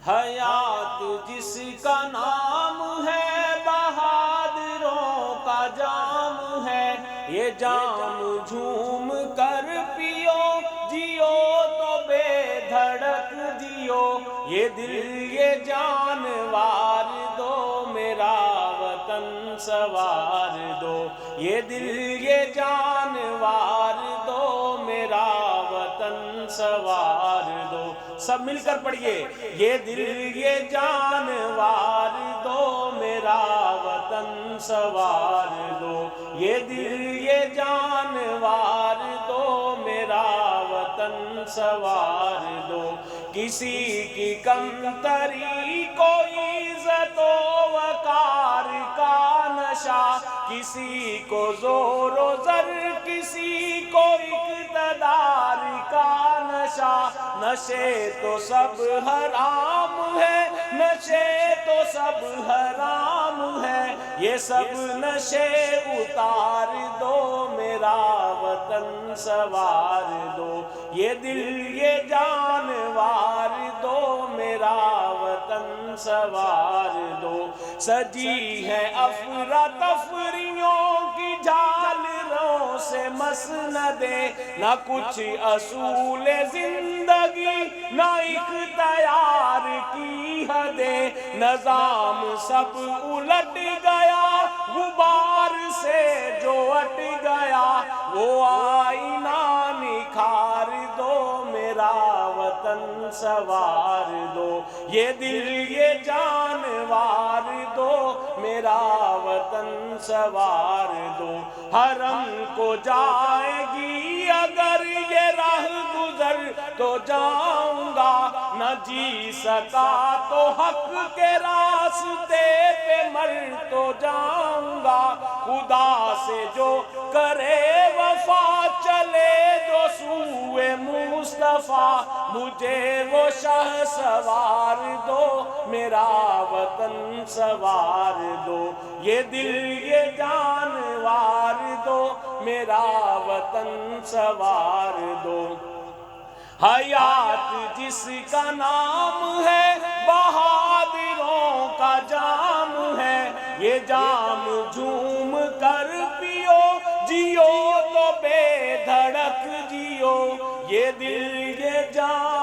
حیات جس کا نام ہے بہادروں کا جام ہے، یہ جام جھوم کر پیو، جیو تو بے دھڑک جیو، یہ دل یہ جانوار دو، میرا وطن سوار دو، یہ دل یہ جانوار دو، میرا وطن سوار دو۔ سب مل کر پڑھیے، یہ دل یہ جانوار دو، میرا وطن سوار دو، یہ دل یہ جانوار دو، میرا وطن سوار دو۔ کسی کی کمتری کوئی عزت و وقار کا نشہ، کسی کو زور و زر، کسی کو اقتدار کا نشہ، نشے تو سب حرام ہے، نشے تو سب حرام ہے، یہ سب نشے اتار دو، میرا وطن سوار دو، یہ دل یہ جانوار دو، میرا وطن سوار دو۔ سجی ہے افراتفریوں کی جھالروں سے مسندیں، نہ کچھ اصول زندگی، نہ اختیار کی حدیں، نظام سب الٹ گیا، غبار سے جو اٹ گیا، وہ آئینہ نکھار دو، میرا وطن سوار دو، یہ دل یہ جانوار دو، میرا وطن سوار دو۔ حرم کو جائے گی اگر یہ راہ گزر تو جاؤں گا، نہ جی سکا تو حق کے راستے پہ مر تو جاؤں گا، خدا سے جو کرے وفا چلے جو سوئے مصطفیٰ، مجھے وہ شاہ سوار دو، میرا وطن سوار دو، یہ دل یہ جانوار دو، میرا وطن سوار دو۔ حیات جس کا نام ہے بہادروں کا جام ہے، یہ جام جھوم کر پیو، جیو تو بے دھڑک جیو، یہ دل یہ جان